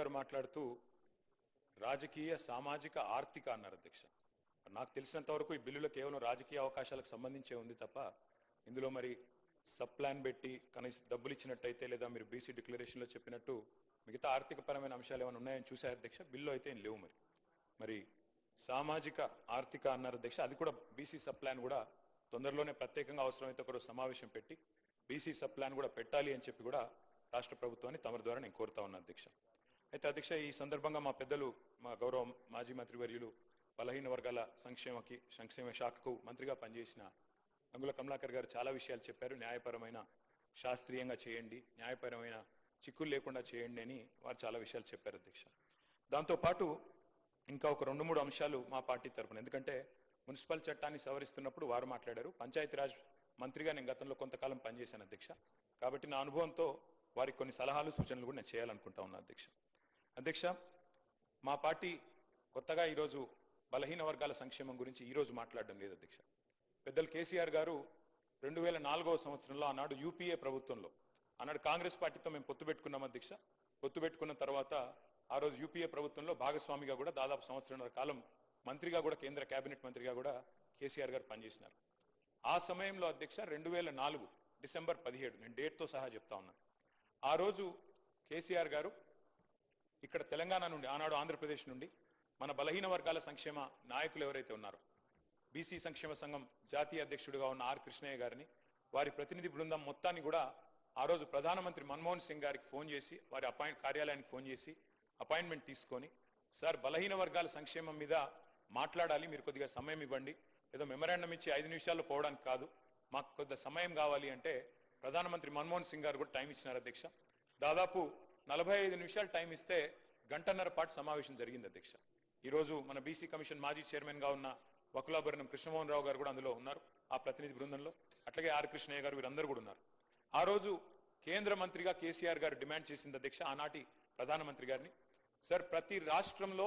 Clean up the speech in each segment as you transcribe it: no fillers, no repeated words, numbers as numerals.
గారు మాట్లాడుతూ రాజకీయ సామాజిక ఆర్థిక అన్నారు అధ్యక్ష. నాకు తెలిసినంత వరకు ఈ బిల్లులో కేవలం రాజకీయ అవకాశాలకు సంబంధించే ఉంది తప్ప ఇందులో మరి సబ్ ప్లాన్ పెట్టి కనీసం డబ్బులు ఇచ్చినట్టయితే లేదా మీరు బీసీ డిక్లరేషన్లో చెప్పినట్టు మిగతా ఆర్థిక పరమైన అంశాలు ఏమైనా ఉన్నాయని చూశారు అధ్యక్ష. బిల్లు అయితే ఏం లేవు. మరి సామాజిక ఆర్థిక అన్నారు అధ్యక్ష. అది కూడా బీసీ సబ్ ప్లాన్ కూడా తొందరలోనే ప్రత్యేకంగా అవసరమైతే ఒకరోజు సమావేశం పెట్టి బీసీ సబ్ ప్లాన్ కూడా పెట్టాలి అని చెప్పి కూడా రాష్ట్ర ప్రభుత్వాన్ని తమ ద్వారా నేను కోరుతా ఉన్నా అధ్యక్ష. అయితే అధ్యక్ష ఈ సందర్భంగా మా పెద్దలు మా గౌరవ మాజీ మంత్రివర్యులు బలహీన వర్గాల సంక్షేమ శాఖకు మంత్రిగా పనిచేసిన గంగుల కమలాకర్ గారు చాలా విషయాలు చెప్పారు. న్యాయపరమైన శాస్త్రీయంగా చేయండి, న్యాయపరమైన చిక్కులు లేకుండా చేయండి అని వారు చాలా విషయాలు చెప్పారు అధ్యక్ష. దాంతోపాటు ఇంకా ఒక 2-3 అంశాలు మా పార్టీ తరఫున, ఎందుకంటే మున్సిపల్ చట్టాన్ని సవరిస్తున్నప్పుడు వారు మాట్లాడారు. పంచాయతీరాజ్ మంత్రిగా నేను గతంలో కొంతకాలం పనిచేశాను అధ్యక్ష. కాబట్టి నా అనుభవంతో వారికి కొన్ని సలహాలు సూచనలు కూడా నేను చేయాలనుకుంటా ఉన్నా అధ్యక్ష. అధ్యక్ష, మా పార్టీ కొత్తగా ఈరోజు బలహీన వర్గాల సంక్షేమం గురించి ఈరోజు మాట్లాడడం లేదు అధ్యక్ష. పెద్దలు కేసీఆర్ గారు 2004వ సంవత్సరంలో ఆనాడు యూపీఏ ప్రభుత్వంలో ఆనాడు కాంగ్రెస్ పార్టీతో మేము పొత్తు పెట్టుకున్నాం అధ్యక్ష. పొత్తు పెట్టుకున్న తర్వాత ఆ రోజు యూపీఏ ప్రభుత్వంలో భాగస్వామిగా కూడా దాదాపు సంవత్సరంన్నర కాలం మంత్రిగా కూడా కేంద్ర కేబినెట్ మంత్రిగా కూడా కేసీఆర్ గారు పనిచేసినారు. ఆ సమయంలో అధ్యక్ష 2004 డిసెంబర్ 17 నేను డేట్తో సహా చెప్తా ఉన్నాను. ఆ రోజు కేసీఆర్ గారు ఇక్కడ తెలంగాణ నుండి ఆనాడు ఆంధ్రప్రదేశ్ నుండి మన బలహీన వర్గాల సంక్షేమ నాయకులు ఎవరైతే ఉన్నారో బీసీ సంక్షేమ సంఘం జాతీయ అధ్యక్షుడిగా ఉన్న ఆర్ కృష్ణయ్య గారిని వారి ప్రతినిధి బృందం మొత్తాన్ని కూడా ఆ రోజు ప్రధానమంత్రి మన్మోహన్ సింగ్ గారికి ఫోన్ చేసి వారి కార్యాలయానికి ఫోన్ చేసి అపాయింట్మెంట్ తీసుకొని, సార్ బలహీన వర్గాల సంక్షేమం మీద మాట్లాడాలి, మీరు కొద్దిగా సమయం ఇవ్వండి, ఏదో మెమరాండం ఇచ్చి 5 నిమిషాల్లో పోవడానికి కాదు, మాకు కొద్దిగా సమయం కావాలి అంటే ప్రధానమంత్రి మన్మోహన్ సింగ్ గారు కూడా టైం ఇచ్చినారు అధ్యక్ష. దాదాపు 45 నిమిషాలు టైం ఇస్తే గంటన్నర పాటు సమావేశం జరిగింది అధ్యక్ష. ఈరోజు మన బీసీ కమిషన్ మాజీ చైర్మన్ గా ఉన్న వకులాభరణం కృష్ణమోహన్ రావు గారు కూడా అందులో ఉన్నారు ఆ ప్రతినిధి బృందంలో. అట్లాగే ఆర్ కృష్ణయ్య గారు వీరందరూ కూడా ఉన్నారు. ఆ రోజు కేంద్ర మంత్రిగా కేసీఆర్ గారు డిమాండ్ చేసింది అధ్యక్ష ఆనాటి ప్రధానమంత్రి గారిని, సార్ ప్రతి రాష్ట్రంలో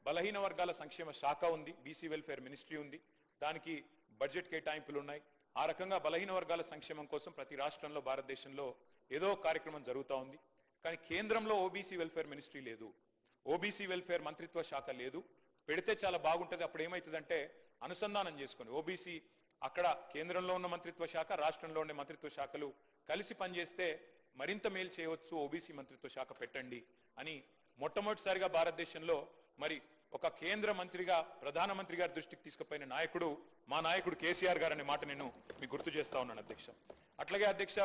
బలహీన వర్గాల సంక్షేమ శాఖ ఉంది, బీసీ వెల్ఫేర్ మినిస్ట్రీ ఉంది, దానికి బడ్జెట్ కేటాయింపులు ఉన్నాయి. ఆ రకంగా బలహీన వర్గాల సంక్షేమం కోసం ప్రతి రాష్ట్రంలో భారతదేశంలో ఏదో కార్యక్రమం జరుగుతూ ఉంది. కానీ కేంద్రంలో ఓబీసీ వెల్ఫేర్ మినిస్ట్రీ లేదు, ఓబీసీ వెల్ఫేర్ మంత్రిత్వ శాఖ లేదు, పెడితే చాలా బాగుంటుంది. అప్పుడు ఏమవుతుందంటే అనుసంధానం చేసుకొని ఓబీసీ అక్కడ కేంద్రంలో ఉన్న మంత్రిత్వ శాఖ రాష్ట్రంలో ఉండే మంత్రిత్వ శాఖలు కలిసి పనిచేస్తే మరింత మేలు చేయవచ్చు, ఓబీసీ మంత్రిత్వ శాఖ పెట్టండి అని మొట్టమొదటిసారిగా భారతదేశంలో మరి ఒక కేంద్ర మంత్రిగా ప్రధానమంత్రి గారి దృష్టికి తీసుకుపోయిన నాయకుడు మా నాయకుడు కేసీఆర్ గారు అనే మాట నేను మీకు గుర్తు చేస్తా ఉన్నాను అధ్యక్ష. అట్లాగే అధ్యక్ష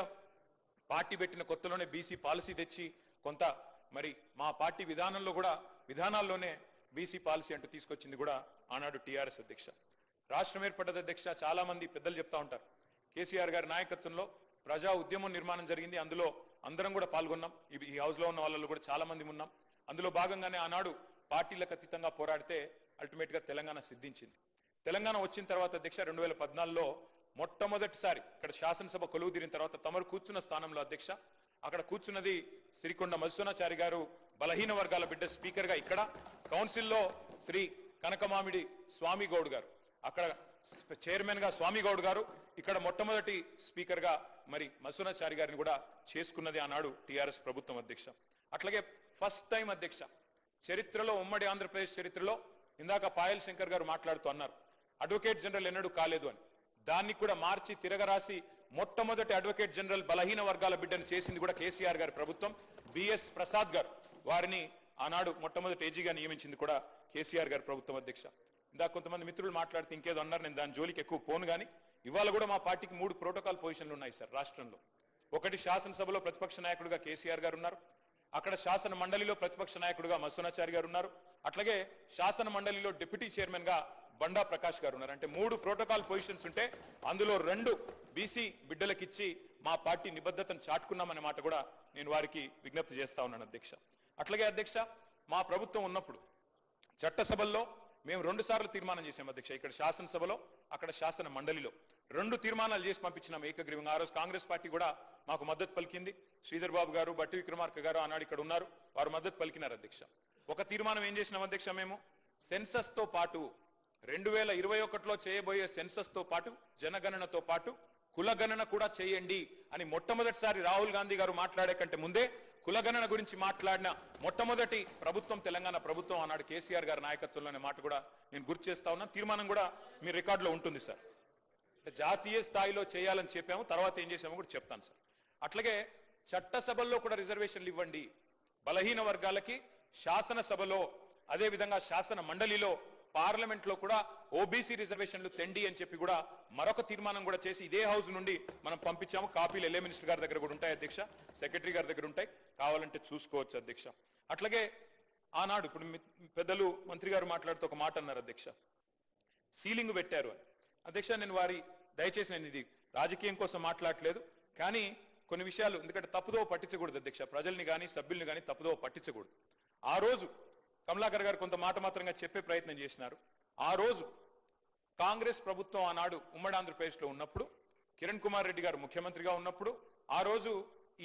పార్టీ పెట్టిన కొత్తలోనే బీసీ పాలసీ తెచ్చి కొంత మరి మా పార్టీ విధానాల్లోనే బీసీ పాలసీ అంటూ తీసుకొచ్చింది కూడా ఆనాడు టీఆర్ఎస్ అధ్యక్ష. రాష్ట్రం ఏర్పడ్డది అధ్యక్ష. చాలా మంది పెద్దలు చెప్తా ఉంటారు కేసీఆర్ గారి నాయకత్వంలో ప్రజా ఉద్యమం నిర్మాణం జరిగింది, అందులో అందరం కూడా పాల్గొన్నాం. ఈ హౌస్ లో ఉన్న వాళ్ళలో కూడా చాలా మంది ఉన్నాం. అందులో భాగంగానే ఆనాడు పార్టీలకు అతీతంగా పోరాడితే అల్టిమేట్ గా తెలంగాణ సిద్ధించింది. తెలంగాణ వచ్చిన తర్వాత అధ్యక్ష 2014లో మొట్టమొదటిసారి ఇక్కడ శాసనసభ కొలువు తీరిన తర్వాత తమరు కూర్చున్న స్థానంలో అధ్యక్ష అక్కడ కూర్చున్నది శ్రీకొండ మధుసూనాచారి గారు, బలహీన వర్గాల బిడ్డ స్పీకర్ గా ఇక్కడ, కౌన్సిల్లో శ్రీ కనకమామిడి స్వామి గౌడ్ గారు, అక్కడ చైర్మన్ గా స్వామి గౌడ్ గారు, ఇక్కడ మొట్టమొదటి స్పీకర్ గా మరి మధుసూనాచారి గారిని కూడా చేసుకున్నది ఆనాడు టీఆర్ఎస్ ప్రభుత్వం అధ్యక్ష. అట్లాగే ఫస్ట్ టైం అధ్యక్ష చరిత్రలో, ఉమ్మడి ఆంధ్రప్రదేశ్ చరిత్రలో, ఇందాక పాయల్ శంకర్ గారు మాట్లాడుతూ అన్నారు అడ్వకేట్ జనరల్ ఎన్నడూ కాలేదు అని, దాన్ని కూడా మార్చి తిరగరాసి మొట్టమొదటి అడ్వకేట్ జనరల్ బలహీన వర్గాల బిడ్డను చేసింది కూడా కేసీఆర్ గారి ప్రభుత్వం. బిఎస్ ప్రసాద్ గారు వారిని ఆనాడు మొట్టమొదటి ఏజీగా నియమించింది కూడా కేసీఆర్ గారి ప్రభుత్వం అధ్యక్ష. ఇందాక కొంతమంది మిత్రులు మాట్లాడితే ఇంకేదో అన్నారు, నేను దాని జోలికి ఎక్కువ పోను. కానీ ఇవాళ కూడా మా పార్టీకి 3 ప్రోటోకాల్ పొజిషన్లు ఉన్నాయి సార్ రాష్ట్రంలో. ఒకటి శాసనసభలో ప్రతిపక్ష నాయకుడిగా కేసీఆర్ గారు ఉన్నారు, అక్కడ శాసన మండలిలో ప్రతిపక్ష నాయకుడిగా మధుసూనాచారి గారు ఉన్నారు, అట్లాగే శాసన మండలిలో డిప్యూటీ చైర్మన్ గా బండా ప్రకాష్ గారు ఉన్నారు. అంటే 3 ప్రోటోకాల్ పొజిషన్స్ ఉంటే అందులో 2 బీసీ బిడ్డలకిచ్చి మా పార్టీ నిబద్ధతను చాటుకున్నామనే మాట కూడా నేను వారికి విజ్ఞప్తి చేస్తా ఉన్నాను అధ్యక్ష. అట్లాగే అధ్యక్ష మా ప్రభుత్వం ఉన్నప్పుడు చట్టసభల్లో మేము 2 సార్లు తీర్మానం చేశాం అధ్యక్ష. ఇక్కడ శాసనసభలో అక్కడ శాసన మండలిలో 2 తీర్మానాలు చేసి పంపించినాం ఏకగ్రీవంగా. ఆ రోజు కాంగ్రెస్ పార్టీ కూడా మాకు మద్దతు పలికింది. శ్రీధర్ బాబు గారు, బట్టి విక్రమార్క గారు ఆనాడు ఇక్కడ ఉన్నారు, వారు మద్దతు పలికినారు అధ్యక్ష. ఒక తీర్మానం ఏం చేసినాం అధ్యక్ష, మేము సెన్సస్ తో పాటు 2021లో చేయబోయే సెన్సస్ తో పాటు జనగణనతో పాటు కులగణన కూడా చేయండి అని మొట్టమొదటిసారి రాహుల్ గాంధీ గారు మాట్లాడే కంటే ముందే కులగణన గురించి మాట్లాడిన మొట్టమొదటి ప్రభుత్వం తెలంగాణ ప్రభుత్వం ఆనాడు కేసీఆర్ గారి నాయకత్వంలోనే మాట కూడా నేను గుర్తు చేస్తా ఉన్నాను. తీర్మానం కూడా మీ రికార్డులో ఉంటుంది సార్. జాతీయ స్థాయిలో చేయాలని చెప్పాము, తర్వాత ఏం చేసామో కూడా చెప్తాను సార్. అట్లాగే చట్టసభల్లో కూడా రిజర్వేషన్లు ఇవ్వండి, బలహీన వర్గాలకి శాసనసభలో అదేవిధంగా శాసన మండలిలో పార్లమెంట్లో కూడా ఓబీసీ రిజర్వేషన్లు తెండి అని చెప్పి కూడా మరొక తీర్మానం కూడా చేసి ఇదే హౌస్ నుండి మనం పంపించాము. కాపీలు ఎల్ఏ మినిస్టర్ గారి దగ్గర కూడా ఉంటాయి అధ్యక్ష, సెక్రటరీ గారి దగ్గర ఉంటాయి, కావాలంటే చూసుకోవచ్చు అధ్యక్ష. అట్లాగే ఆనాడు ఇప్పుడు పెద్దలు మంత్రి గారు మాట్లాడుతూ ఒక మాట అన్నారు అధ్యక్ష, సీలింగ్ పెట్టారు అని. అధ్యక్ష నేను దయచేసి నేను ఇది రాజకీయం కోసం మాట్లాడట్లేదు, కానీ కొన్ని విషయాలు ఎందుకంటే తప్పుదో పట్టించకూడదు అధ్యక్ష, ప్రజల్ని కానీ సభ్యుల్ని కానీ తప్పుదో పట్టించకూడదు. ఆ రోజు కమలాకర్ గారు కొంత మాట మాత్రంగా చెప్పే ప్రయత్నం చేసినారు. ఆ రోజు కాంగ్రెస్ ప్రభుత్వం ఆనాడు ఉమ్మడి ఆంధ్రప్రదేశ్లో ఉన్నప్పుడు, కిరణ్ కుమార్ రెడ్డి గారు ముఖ్యమంత్రిగా ఉన్నప్పుడు, ఆ రోజు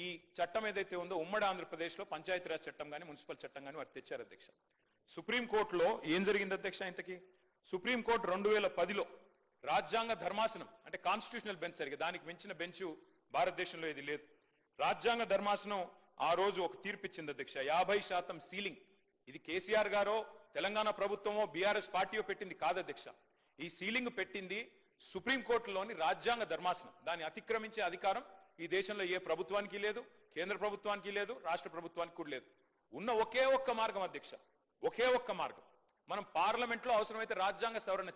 ఈ చట్టం ఏదైతే ఉందో ఉమ్మడి ఆంధ్రప్రదేశ్లో పంచాయతీరాజ్ చట్టం కానీ మున్సిపల్ చట్టం కానీ వారు తెచ్చారు అధ్యక్ష. సుప్రీంకోర్టులో ఏం జరిగింది అధ్యక్ష ఇంతకీ? సుప్రీంకోర్టు 2010లో రాజ్యాంగ ధర్మాసనం అంటే కాన్స్టిట్యూషనల్ బెంచ్ సరిగా దానికి మించిన బెంచ్ భారతదేశంలో ఇది లేదు. రాజ్యాంగ ధర్మాసనం ఆ రోజు ఒక తీర్పు ఇచ్చింది అధ్యక్ష, 50% సీలింగ్. ఇది కేసీఆర్ గారో తెలంగాణ ప్రభుత్వమో బీఆర్ఎస్ పార్టీయో పెట్టింది కాదు అధ్యక్ష. ఈ సీలింగ్ పెట్టింది సుప్రీంకోర్టులోని రాజ్యాంగ ధర్మాసనం. దాన్ని అతిక్రమించే అధికారం ఈ దేశంలో ఏ ప్రభుత్వానికి లేదు, కేంద్ర ప్రభుత్వానికి లేదు, రాష్ట్ర ప్రభుత్వానికి కూడా లేదు. ఉన్న ఒకే ఒక్క మార్గం అధ్యక్ష, ఒకే ఒక్క మార్గం, మనం పార్లమెంట్లో అవసరమైతే రాజ్యాంగ సవరణ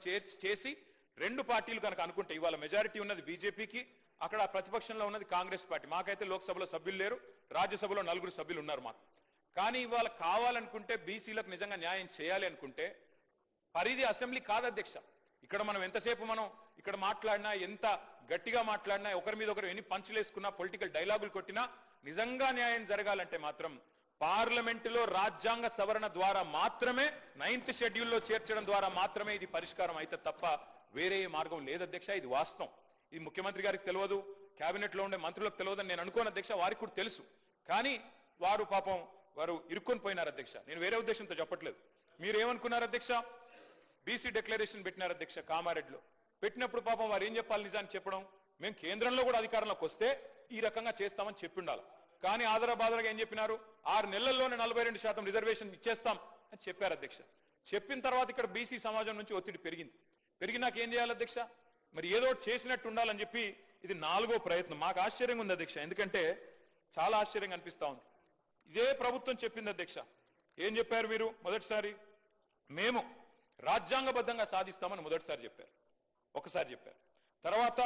చేసి రెండు పార్టీలు కనుక అనుకుంటే, ఇవాళ మెజారిటీ ఉన్నది బీజేపీకి, అక్కడ ప్రతిపక్షంలో ఉన్నది కాంగ్రెస్ పార్టీ. మాకైతే లోక్సభలో సభ్యులు లేరు, రాజ్యసభలో 4 సభ్యులు ఉన్నారు మాకు. కానీ ఇవాళ కావాలనుకుంటే బీసీలకు నిజంగా న్యాయం చేయాలి అనుకుంటే పరిధి అసెంబ్లీ కాదు అధ్యక్ష. ఇక్కడ మనం ఎంతసేపు మనం ఇక్కడ మాట్లాడినా, ఎంత గట్టిగా మాట్లాడినా, ఒకరి మీద ఒకరు ఎన్ని పంచులేసుకున్నా, పొలిటికల్ డైలాగులు కొట్టినా, నిజంగా న్యాయం జరగాలంటే మాత్రం పార్లమెంటులో రాజ్యాంగ సవరణ ద్వారా మాత్రమే, 9th షెడ్యూల్లో చేర్చడం ద్వారా మాత్రమే ఇది పరిష్కారం అయితే తప్ప వేరే మార్గం లేదు అధ్యక్ష. ఇది వాస్తవం. ఇది ముఖ్యమంత్రి గారికి తెలియదు, కేబినెట్ లో ఉండే మంత్రులకు తెలియదు నేను అనుకోను అధ్యక్ష, వారికి కూడా తెలుసు. కానీ వారు పాపం వారు ఇరుక్కొని పోయినారు అధ్యక్ష. నేను వేరే ఉద్దేశంతో చెప్పట్లేదు. మీరు ఏమనుకున్నారు అధ్యక్ష? బీసీ డిక్లరేషన్ పెట్టినారు అధ్యక్ష కామారెడ్డిలో. పెట్టినప్పుడు పాపం వారు ఏం చెప్పాలి? నిజాన్ని చెప్పడం, మేము కేంద్రంలో కూడా అధికారంలోకి వస్తే ఈ రకంగా చేస్తామని చెప్పి ఉండాలి. కానీ ఆదరబాదరగా ఏం చెప్పినారు? 6 నెలల్లోనే 42% రిజర్వేషన్ ఇచ్చేస్తాం అని చెప్పారు అధ్యక్ష. చెప్పిన తర్వాత ఇక్కడ బీసీ సమాజం నుంచి ఒత్తిడి పెరిగింది. పెరిగినాక ఏం చేయాలి అధ్యక్ష? మరి ఏదో చేసినట్టు ఉండాలని చెప్పి ఇది 4వ ప్రయత్నం. మాకు ఆశ్చర్యంగా ఉంది అధ్యక్ష, ఎందుకంటే చాలా ఆశ్చర్యంగా అనిపిస్తా ఉంది. ఇదే ప్రభుత్వం చెప్పింది అధ్యక్ష. ఏం చెప్పారు మీరు? మొదటిసారి మేము రాజ్యాంగబద్ధంగా సాధిస్తామని మొదటిసారి చెప్పారు, ఒకసారి చెప్పారు. తర్వాత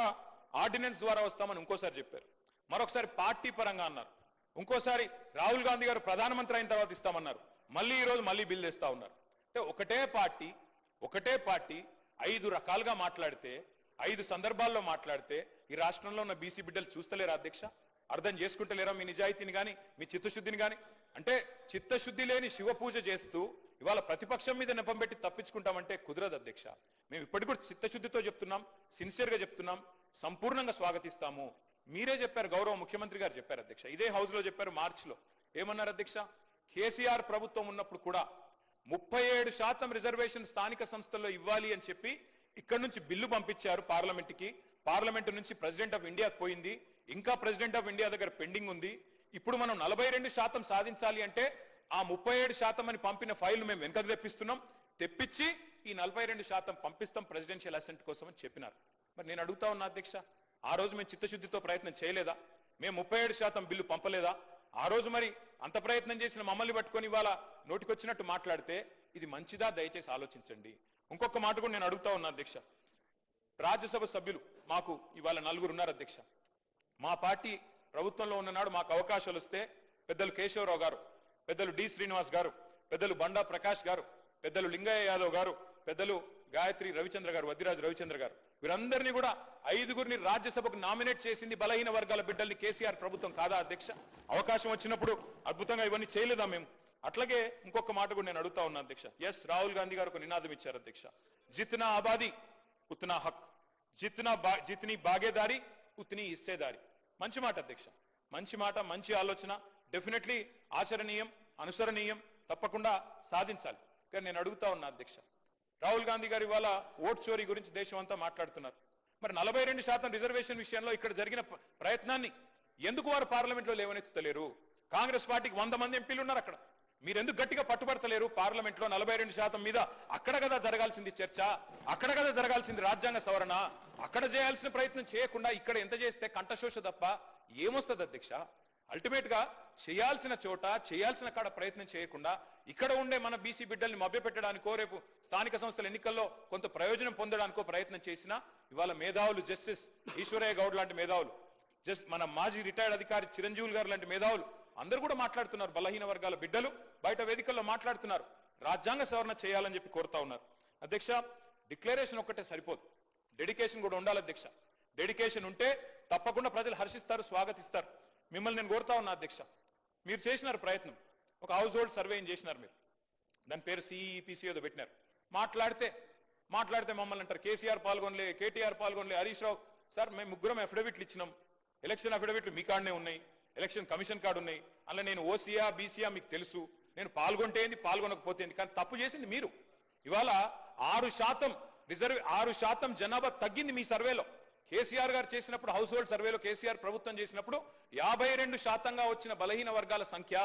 ఆర్డినెన్స్ ద్వారా వస్తామని ఇంకోసారి చెప్పారు. మరొకసారి పార్టీ పరంగా అన్నారు. ఇంకోసారి రాహుల్ గాంధీ గారు ప్రధానమంత్రి అయిన తర్వాత ఇస్తామన్నారు. మళ్ళీ ఈరోజు మళ్ళీ బిల్ తెస్తా ఉన్నారు. అంటే ఒకటే పార్టీ 5 రకాలుగా మాట్లాడితే, 5 సందర్భాల్లో మాట్లాడితే ఈ రాష్ట్రంలో ఉన్న బీసీ బిడ్డలు చూస్తలేరా అధ్యక్ష? అర్థం చేసుకుంటలేరా మీ నిజాయితీని కానీ మీ చిత్తశుద్ధిని కానీ? అంటే చిత్తశుద్ధి లేని శివ పూజ చేస్తూ ఇవాళ ప్రతిపక్షం మీద నెపం పెట్టి తప్పించుకుంటామంటే కుదరదు అధ్యక్ష. మేము ఇప్పటికి కూడా చిత్తశుద్ధితో చెప్తున్నాం, సిన్సియర్గా చెప్తున్నాం, సంపూర్ణంగా స్వాగతిస్తాము. మీరే చెప్పారు, గౌరవ ముఖ్యమంత్రి గారు చెప్పారు అధ్యక్ష, ఇదే హౌస్ లో చెప్పారు మార్చిలో. ఏమన్నారు అధ్యక్ష? కేసీఆర్ ప్రభుత్వం ఉన్నప్పుడు కూడా 37% రిజర్వేషన్ స్థానిక సంస్థల్లో ఇవ్వాలి అని చెప్పి ఇక్కడ నుంచి బిల్లు పంపించారు పార్లమెంట్కి. పార్లమెంట్ నుంచి ప్రెసిడెంట్ ఆఫ్ ఇండియాకి పోయింది, ఇంకా ప్రెసిడెంట్ ఆఫ్ ఇండియా దగ్గర పెండింగ్ ఉంది. ఇప్పుడు మనం 42% సాధించాలి అంటే ఆ 37% అని పంపిన ఫైల్ మేము వెనకకు తెప్పించి ఈ 42% పంపిస్తాం ప్రెసిడెన్షియల్ అసెంట్ కోసం అని చెప్పినారు. మరి నేను అడుగుతా ఉన్నా అధ్యక్ష, ఆ రోజు మేము చిత్తశుద్ధితో ప్రయత్నం చేయలేదా? మేము 37% బిల్లు పంపలేదా? ఆ రోజు మరి అంత ప్రయత్నం చేసిన మమ్మల్ని పట్టుకొని ఇవాళ నోటికొచ్చినట్టు మాట్లాడితే ఇది మంచిదా? దయచేసి ఆలోచించండి. ఇంకొక మాట కూడా నేను అడుగుతా ఉన్నా అధ్యక్ష. రాజ్యసభ సభ్యులు మాకు ఇవాళ 4 ఉన్నారు అధ్యక్ష. మా పార్టీ ప్రభుత్వంలో ఉన్ననాడు మాకు అవకాశాలు వస్తే పెద్దలు కేశవరావు గారు, పెద్దలు డి శ్రీనివాస్ గారు, పెద్దలు బండా ప్రకాష్ గారు, పెద్దలు లింగయ్య యాదవ్ గారు, పెద్దలు గాయత్రి రవిచంద్ర గారు, వద్దిరాజు రవిచంద్ర గారు, వీరందరినీ కూడా 5గురిని రాజ్యసభకు నామినేట్ చేసింది బలహీన వర్గాల బిడ్డల్ని కేసీఆర్ ప్రభుత్వం కాదా అధ్యక్ష? అవకాశం వచ్చినప్పుడు అద్భుతంగా ఇవన్నీ చేయలేదా మేము? అట్లాగే ఇంకొక మాట కూడా నేను అడుగుతా ఉన్నా అధ్యక్ష. ఎస్, రాహుల్ గాంధీ గారు ఒక నినాదం ఇచ్చారు అధ్యక్ష, జిత్నా ఆబాదీ ఉత్నా హక్, జిత్నీ బాగేదారి ఉత్నీ హిస్సేదారి. మంచి మాట అధ్యక్ష, మంచి మాట, మంచి ఆలోచన, డెఫినెట్లీ ఆచరణీయం, అనుసరణీయం, తప్పకుండా సాధించాలి. కానీ నేను అడుగుతా ఉన్నా అధ్యక్ష, రాహుల్ గాంధీ గారు ఇవాళ ఓట్ చోరీ గురించి దేశం అంతా మాట్లాడుతున్నారు. మరి 42% రిజర్వేషన్ విషయంలో ఇక్కడ జరిగిన ప్రయత్నాన్ని ఎందుకు వారు పార్లమెంట్లో లేవనెత్తలేరు? కాంగ్రెస్ పార్టీకి 100 మంది ఎంపీలు ఉన్నారు అక్కడ. మీరెందుకు గట్టిగా పట్టుబడతలేరు? పార్లమెంట్లో 42% మీద అక్కడ కదా జరగాల్సింది చర్చ, అక్కడ కదా జరగాల్సింది రాజ్యాంగ సవరణ. అక్కడ చేయాల్సిన ప్రయత్నం చేయకుండా ఇక్కడ ఎంత చేస్తే కంఠశోష తప్ప ఏమొస్తుంది అధ్యక్ష? అల్టిమేట్ గా చేయాల్సిన చోట చేయాల్సిన కాడ ప్రయత్నం చేయకుండా ఇక్కడ ఉండే మన బీసీ బిడ్డల్ని మభ్యపెట్టడానికో రేపు స్థానిక సంస్థల ఎన్నికల్లో కొంత ప్రయోజనం పొందడానికో ప్రయత్నం చేసినా ఇవాళ మేధావులు జస్టిస్ ఈశ్వరయ్య గౌడ్ లాంటి మేధావులు, మన మాజీ రిటైర్డ్ అధికారి చిరంజీవులు గారు లాంటి మేధావులు అందరూ కూడా మాట్లాడుతున్నారు. బలహీన వర్గాల బిడ్డలు బయట వేదికల్లో మాట్లాడుతున్నారు. రాజ్యాంగ సవరణ చేయాలని చెప్పి కోరుతా ఉన్నారు. అధ్యక్ష, డిక్లరేషన్ ఒక్కటే సరిపోదు, డెడికేషన్ కూడా ఉండాలి అధ్యక్ష. డెడికేషన్ ఉంటే తప్పకుండా ప్రజలు హర్షిస్తారు, స్వాగతిస్తారు. మిమ్మల్ని నేను కోరుతా ఉన్నా అధ్యక్ష, మీరు చేసినారు ప్రయత్నం, ఒక హౌస్ హోల్డ్ సర్వే చేసినారు మీరు, దాని పేరు సిఈపిసి ఏదో పెట్టినారు. మాట్లాడితే మమ్మల్ని అంటారు కేసీఆర్ పాల్గొనలే, కేటీఆర్ పాల్గొనలే, హరీష్ రావు. సార్ మేము ముగ్గురం అఫిడవిట్లు ఇచ్చినాం, ఎలక్షన్ అఫిడవిట్లు మీ కాడనే ఉన్నాయి, ఎలక్షన్ కమిషన్ కార్డు ఉన్నాయి. అలా నేను ఓసీయా బీసీయా మీకు తెలుసు, నేను పాల్గొంటే ఏంది పాల్గొనకపోతే ఏంది, కానీ తప్పు చేసింది మీరు. ఇవాళ 6% జనాభా తగ్గింది మీ సర్వేలో. కేసీఆర్ గారు చేసినప్పుడు హౌస్ హోల్డ్ సర్వేలో కేసీఆర్ ప్రభుత్వం చేసినప్పుడు 52%గా వచ్చిన బలహీన వర్గాల సంఖ్య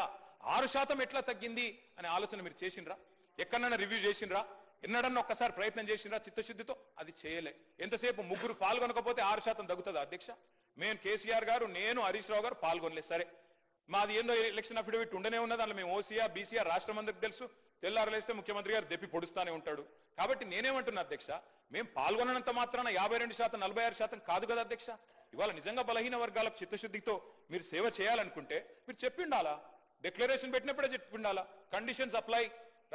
6% ఎట్లా తగ్గింది అనే ఆలోచన మీరు చేసిండ్రా? ఎక్కడన్నా రివ్యూ చేసిండ్రా? ఎన్నడన్నా ఒక్కసారి ప్రయత్నం చేసిండ్రా చిత్తశుద్ధితో? అది చేయలే. ఎంతసేపు ముగ్గురు పాల్గొనకపోతే 6% తగ్గుతుందా అధ్యక్ష? మేము కేసీఆర్ గారు, నేను, హరీష్ రావు గారు పాల్గొనలేదు. సరే, మాది ఏందో ఎలక్షన్ అఫిడవిట్ ఉండనే ఉన్నది, అందులో మేము ఓసీఆ బీసీఆర్ రాష్ట్రం అందరికి తెలుసు. తెల్లారలేస్తే ముఖ్యమంత్రి గారు దెప్పి పొడుస్తానే ఉంటాడు. కాబట్టి నేనేమంటున్నా అధ్యక్ష, మేము పాల్గొనంత మాత్రాన 52%, 46% కాదు కదా అధ్యక్ష. ఇవాళ నిజంగా బలహీన వర్గాలకు చిత్తశుద్ధితో మీరు సేవ చేయాలనుకుంటే మీరు చెప్పిండాలా, డిక్లరేషన్ పెట్టినప్పుడే చెప్పిండాలా. కండిషన్స్ అప్లై,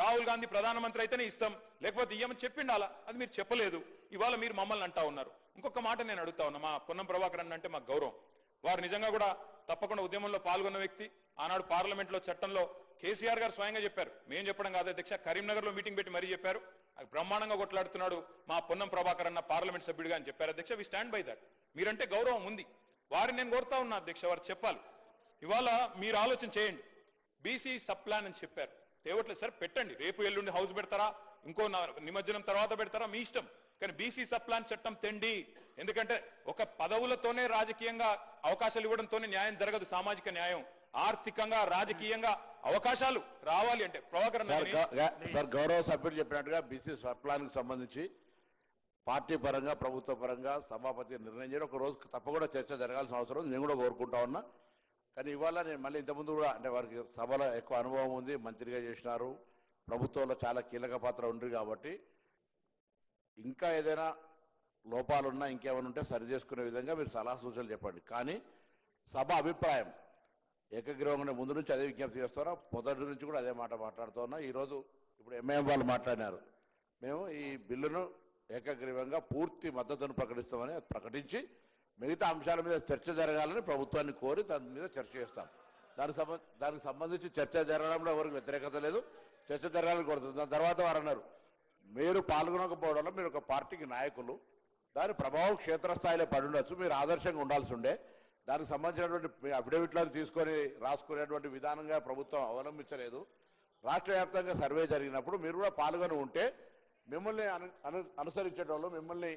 రాహుల్ గాంధీ ప్రధానమంత్రి అయితేనే ఇస్తాం, లేకపోతే ఇయ్యమని చెప్పిండాలా. అది మీరు చెప్పలేదు. ఇవాళ మీరు మమ్మల్ని అంటా ఉన్నారు. ఇంకొక మాట నేను అడుగుతా ఉన్నా, మా పొన్నం ప్రభాకర్ అన్న అంటే మాకు గౌరవం. వారు నిజంగా కూడా తప్పకుండా ఉద్యమంలో పాల్గొన్న వ్యక్తి. ఆనాడు పార్లమెంట్లో చట్టంలో కేసీఆర్ గారు స్వయంగా చెప్పారు, మేము చెప్పడం కాదు అధ్యక్ష, కరీంనగర్ లో మీటింగ్ పెట్టి మరీ చెప్పారు. అది బ్రహ్మాండంగా కొట్లాడుతున్నాడు మా పొన్నం ప్రభాకర్ అన్న పార్లమెంట్ సభ్యుడిగా అని చెప్పారు అధ్యక్ష. We stand by that. మీరంటే గౌరవం ఉంది. వారిని నేను కోరుతా ఉన్నా అధ్యక్ష, వారు చెప్పాలి. ఇవాళ మీరు ఆలోచన చేయండి. బీసీ సబ్ ప్లాన్ అని చెప్పారు, తేవట్లేదు సార్, పెట్టండి. రేపు ఎల్లుండి హౌస్ పెడతారా, ఇంకో నిమజ్జనం తర్వాత పెడతారా, మీ ఇష్టం. కానీ బీసీ సబ్ ప్లాన్ చట్టం తెండి. ఎందుకంటే ఒక పదవులతోనే రాజకీయంగా అవకాశాలు ఇవ్వడంతోనే న్యాయం జరగదు. సామాజిక న్యాయం, ఆర్థికంగా, రాజకీయంగా అవకాశాలు రావాలి అంటే ప్రభాకర్ సార్, గౌరవ సభ్యులు చెప్పినట్టుగా బీసీ సబ్ ప్లాన్ కు సంబంధించి పార్టీ పరంగా, ప్రభుత్వ పరంగా సభాపతి నిర్ణయం చేయడం ఒక రోజు తప్పకుండా చర్చ జరగాల్సిన అవసరం నేను కూడా కోరుకుంటా ఉన్నా. కానీ ఇవాళ నేను మళ్ళీ ఇంతకుముందు కూడా అంటే వారికి సభలో ఎక్కువ అనుభవం ఉంది, మంత్రిగా చేసినారు, ప్రభుత్వంలో చాలా కీలక పాత్ర ఉంది కాబట్టి ఇంకా ఏదైనా లోపాలున్నా ఇంకేమైనా ఉంటే సరి చేసుకునే విధంగా మీరు సలహా సూచనలు చెప్పండి. కానీ సభ అభిప్రాయం ఏకగ్రీవంగానే ముందు నుంచి అదే విజ్ఞప్తి చేస్తున్నా, మొదటి నుంచి కూడా అదే మాట మాట్లాడుతున్నా. ఈరోజు ఇప్పుడు ఎంఐఎం వాళ్ళు మాట్లాడినారు, మేము ఈ బిల్లును ఏకగ్రీవంగా పూర్తి మద్దతును ప్రకటిస్తామని ప్రకటించి మిగతా అంశాల మీద చర్చ జరగాలని ప్రభుత్వాన్ని కోరి దాని మీద చర్చ చేస్తాం. దానికి సంబంధించి చర్చ జరగడంలో ఎవరికి వ్యతిరేకత లేదు, చర్చ జరగాలని కోరుతుంది. దాని తర్వాత వారు అన్నారు, మీరు పాల్గొనకపోవడంలో మీరు ఒక పార్టీకి నాయకులు, దాని ప్రభావం క్షేత్రస్థాయిలో పడి ఉండొచ్చు, మీరు ఆదర్శంగా ఉండాల్సి ఉండే. దానికి సంబంధించినటువంటి అఫిడవిట్లను తీసుకొని రాసుకునేటువంటి విధానంగా ప్రభుత్వం అవలంబించలేదు. రాష్ట్ర వ్యాప్తంగా సర్వే జరిగినప్పుడు మీరు కూడా పాల్గొని ఉంటే మిమ్మల్ని అనుసరించేటోళ్ళు, మిమ్మల్ని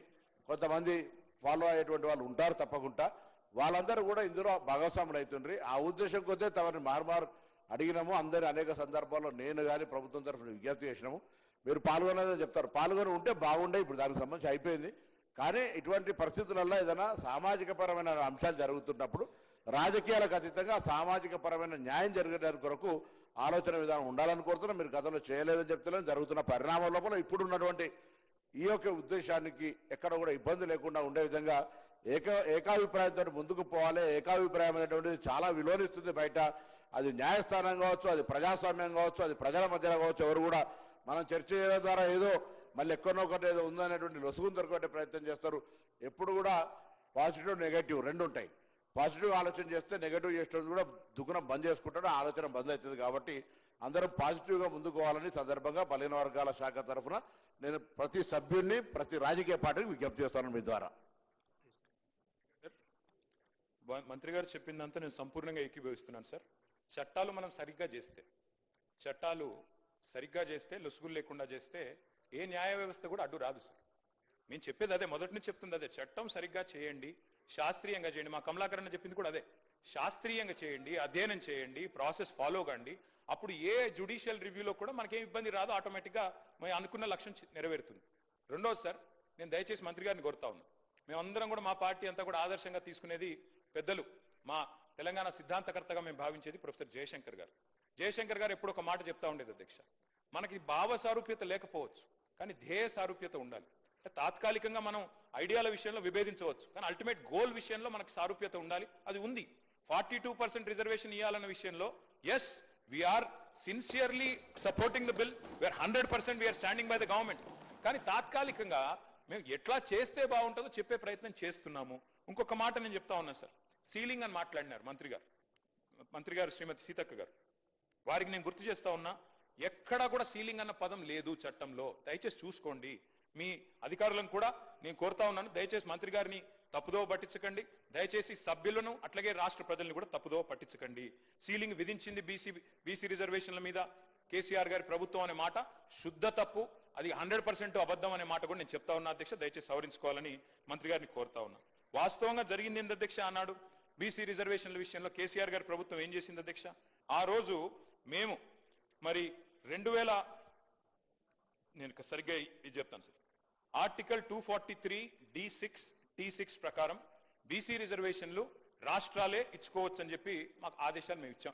కొంతమంది ఫాలో అయ్యేటువంటి వాళ్ళు ఉంటారు తప్పకుండా. వాళ్ళందరూ కూడా ఇందులో భాగస్వాములు అవుతుండ్రి. ఆ ఉద్దేశం కొద్దే తమని మారుమారు అడిగినాము. అందరి అనేక సందర్భాల్లో నేను కానీ ప్రభుత్వం తరఫున విజ్ఞప్తి చేసినాము. మీరు పాల్గొనేదని చెప్తారు, పాల్గొని ఉంటే బాగుండే. ఇప్పుడు దానికి సంబంధించి అయిపోయింది. కానీ ఇటువంటి పరిస్థితులలో ఏదైనా సామాజిక పరమైన అంశాలు జరుగుతున్నప్పుడు రాజకీయాలకు అతీతంగా సామాజిక పరమైన న్యాయం జరిగేదాని కొరకు ఆలోచన విధానం ఉండాలని కోరుతున్నా. మీరు గతంలో చేయలేదని చెప్తలేని జరుగుతున్న పరిణామం లోపల ఇప్పుడు ఉన్నటువంటి ఈ యొక్క ఉద్దేశానికి ఎక్కడ కూడా ఇబ్బంది లేకుండా ఉండే విధంగా ఏకాభిప్రాయంతో ముందుకు పోవాలి. ఏకాభిప్రాయం అనేటువంటిది చాలా విలువనిస్తుంది బయట. అది న్యాయస్థానం కావచ్చు, అది ప్రజాస్వామ్యం కావచ్చు, అది ప్రజల మధ్యలో కావచ్చు. ఎవరు కూడా మనం చర్చ చేయడం ద్వారా ఏదో మళ్ళీ ఎక్కడో ఒకటి ఏదో ఉందనేటువంటి లొసుగును దొరకబట్టే ప్రయత్నం చేస్తారు. ఎప్పుడు కూడా పాజిటివ్ నెగటివ్ రెండు ఉంటాయి. పాజిటివ్ ఆలోచన చేస్తే నెగటివ్ చేసేది కూడా దుఃఖం బంద్ చేసుకుంటాడు, ఆలోచన బంద్ అవుతుంది. కాబట్టి అందరూ పాజిటివ్గా ముందుకు పోవాలని సందర్భంగా బలహీన వర్గాల శాఖ తరఫున నేను ప్రతి సభ్యుల్ని, ప్రతి రాజకీయ పార్టీకి విజ్ఞప్తి చేస్తాను మీ ద్వారా. మంత్రి గారు చెప్పిందంతా నేను సంపూర్ణంగా ఏకీభవిస్తున్నాను సార్. చట్టాలు మనం సరిగ్గా చేస్తే లొసుగులు లేకుండా చేస్తే ఏ న్యాయ వ్యవస్థ కూడా అడ్డు రాదు సార్. నేను చెప్పేది అదే, మొదటి నుంచి చెప్తుంది అదే. చట్టం సరిగ్గా చేయండి, శాస్త్రీయంగా చేయండి. మా కమలాకరణ చెప్పింది కూడా అదే. శాస్త్రీయంగా చేయండి, అధ్యయనం చేయండి, ప్రాసెస్ ఫాలో కండి. అప్పుడు ఏ జ్యుడిషియల్ రివ్యూలో కూడా మనకేం ఇబ్బంది రాదు, ఆటోమేటిక్గా మేము అనుకున్న లక్ష్యం నెరవేరుతుంది. రెండోది సార్, నేను దయచేసి మంత్రి గారిని కోరుతా ఉన్నా, మేమందరం కూడా మా పార్టీ అంతా కూడా ఆదర్శంగా తీసుకునేది పెద్దలు, మా తెలంగాణ సిద్ధాంతకర్తగా మేము భావించేది ప్రొఫెసర్ జయశంకర్ గారు. జయశంకర్ గారు ఎప్పుడు ఒక మాట చెప్తా ఉండేది అధ్యక్ష, మనకి భావ సారూప్యత లేకపోవచ్చు కానీ ధ్యేయ సారూప్యత ఉండాలి. అంటే తాత్కాలికంగా మనం ఐడియాల విషయంలో విభేదించవచ్చు కానీ అల్టిమేట్ గోల్ విషయంలో మనకు సారూప్యత ఉండాలి. అది ఉంది. 42% రిజర్వేషన్ ఇవ్వాలన్న విషయంలో yes we are sincerely supporting the bill, we are 100% we are standing by the government. కానీ తాత్కాలికంగా మేము ఎట్లా చేస్తే బాగుంటుందో చెప్పే ప్రయత్నం చేస్తున్నాము. ఇంకొక మాట నేను చెప్తా ఉన్నా సార్, సీలింగ్ అని మాట్లాడినారు మంత్రి గారు శ్రీమతి సీతక్క గారు. వారికి నేను గుర్తు చేస్తా ఉన్నా, ఎక్కడా కూడా సీలింగ్ అన్న పదం లేదు చట్టంలో. దయచేసి చూసుకోండి. మీ అధికారులను కూడా నేను కోరుతా ఉన్నాను, దయచేసి మంత్రి గారిని తప్పుదోవ పట్టించకండి. దయచేసి సభ్యులను అట్లాగే రాష్ట్ర ప్రజలను కూడా తప్పుదోవ పట్టించకండి. సీలింగ్ విధించింది బీసీ రిజర్వేషన్ల మీద కేసీఆర్ గారి ప్రభుత్వం అనే మాట శుద్ధ తప్పు. అది 100% అబద్ధం అనే మాట కూడా నేను చెప్తా ఉన్నా అధ్యక్ష. దయచేసి సవరించుకోవాలని మంత్రి గారిని కోరుతా ఉన్నా. వాస్తవంగా జరిగింది ఏంది అధ్యక్ష, ఆనాడు బీసీ రిజర్వేషన్ల విషయంలో కేసీఆర్ గారి ప్రభుత్వం ఏం చేసింది అధ్యక్ష, ఆ రోజు మేము మరి 2000 నేను సరిగ్గా ఇది చెప్తాను సార్, ఆర్టికల్ 243 D6 T6 ప్రకారం బీసీ రిజర్వేషన్లు రాష్ట్రాలే ఇచ్చుకోవచ్చు అని చెప్పి మాకు ఆదేశాలు మేము ఇచ్చాం,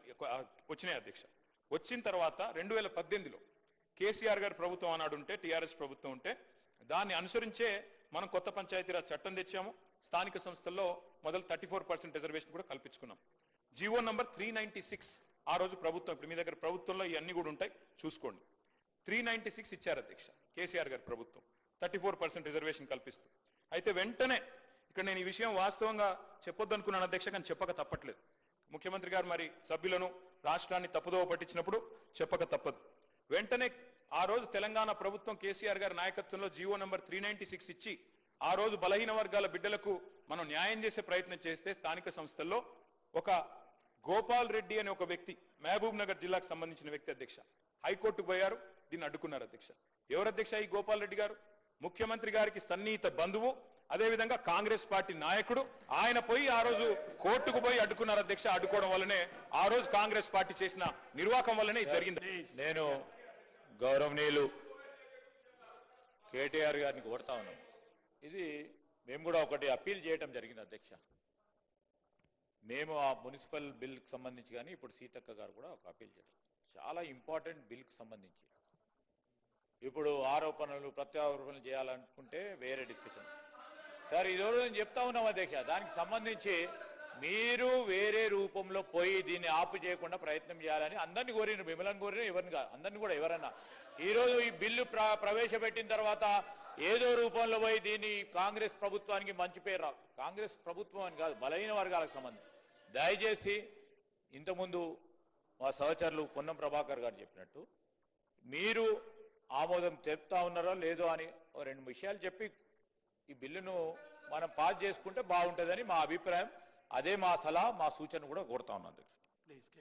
వచ్చినాయి అధ్యక్ష. వచ్చిన తర్వాత 2018లో కేసీఆర్ గారి ప్రభుత్వం ఆనాడు ఉంటే, టీఆర్ఎస్ ప్రభుత్వం ఉంటే, దాన్ని అనుసరించే మనం కొత్త పంచాయతీరాజ్ చట్టం తెచ్చాము. స్థానిక సంస్థల్లో మొదలు 34% రిజర్వేషన్ కూడా కల్పించుకున్నాం. జీవో నంబర్ 396 ఆ రోజు ప్రభుత్వం, ఇప్పుడు మీ దగ్గర ప్రభుత్వంలో ఇవన్నీ కూడా ఉంటాయి చూసుకోండి, 396 ఇచ్చారు అధ్యక్ష కేసీఆర్ గారి ప్రభుత్వం, 34% రిజర్వేషన్ కల్పిస్తూ. అయితే వెంటనే ఇక్కడ నేను ఈ విషయం వాస్తవంగా చెప్పొద్దు అనుకున్నాను అధ్యక్ష, కానీ చెప్పక తప్పట్లేదు. ముఖ్యమంత్రి గారు మరి సభ్యులను రాష్ట్రాన్ని తప్పుదోవ పట్టించినప్పుడు చెప్పక తప్పదు. వెంటనే ఆ రోజు తెలంగాణ ప్రభుత్వం కేసీఆర్ గారి నాయకత్వంలో జీవో నంబర్ 396 ఇచ్చి ఆ రోజు బలహీన వర్గాల బిడ్డలకు మనం న్యాయం చేసే ప్రయత్నం చేస్తే స్థానిక సంస్థల్లో ఒక గోపాల్ రెడ్డి అనే ఒక వ్యక్తి, మహబూబ్ నగర్ జిల్లాకు సంబంధించిన వ్యక్తి అధ్యక్ష, హైకోర్టుకు పోయారు, దీన్ని అడ్డుకున్నారు అధ్యక్ష. ఎవరు అధ్యక్ష ఈ గోపాల్ రెడ్డి గారు? ముఖ్యమంత్రి గారికి సన్నిహిత బంధువు, అదేవిధంగా కాంగ్రెస్ పార్టీ నాయకుడు. ఆయన పోయి ఆ రోజు కోర్టుకు పోయి అడ్డుకున్నారు అధ్యక్ష. అడ్డుకోవడం వల్లనే ఆ రోజు కాంగ్రెస్ పార్టీ చేసిన నిర్వాహకం వల్లనే జరిగింది. నేను గౌరవనీయులు కేటీఆర్ గారిని కోరుతా ఉన్నాం, ఇది మేము కూడా ఒకటి అప్పీల్ చేయడం జరిగింది అధ్యక్ష. మేము ఆ మున్సిపల్ బిల్కి సంబంధించి కానీ ఇప్పుడు సీతక్క గారు కూడా ఒక అప్పీల్ చేశారు, చాలా ఇంపార్టెంట్ బిల్కి సంబంధించి. ఇప్పుడు ఆరోపణలు ప్రత్యారోపణలు చేయాలనుకుంటే వేరే డిస్కషన్ సార్. ఈరోజు నేను చెప్తా ఉన్నాం అధ్యక్ష, దానికి సంబంధించి మీరు వేరే రూపంలో పోయి దీన్ని ఆపు చేయకుండా ప్రయత్నం చేయాలని అందరినీ కోరినారు, మిమ్మల్ని కోరిన ఎవరిని కాదు, అందరినీ కూడా ఎవరన్నా. ఈరోజు ఈ బిల్లు ప్రవేశపెట్టిన తర్వాత ఏదో రూపంలో పోయి దీన్ని కాంగ్రెస్ ప్రభుత్వానికి మంచి పేరు రావు. కాంగ్రెస్ ప్రభుత్వం అని కాదు, బలహీన వర్గాలకు సంబంధించి. దయచేసి ఇంతకుముందు మా సహచరులు పొన్నం ప్రభాకర్ గారు చెప్పినట్టు మీరు ఆమోదం చెప్తా ఉన్నారో లేదో అని రెండు విషయాలు చెప్పి ఈ బిల్లును మనం పాస్ చేసుకుంటే బాగుంటుందని మా అభిప్రాయం. అదే మా సలహా, మా సూచన కూడా కోరుతా ఉన్నాను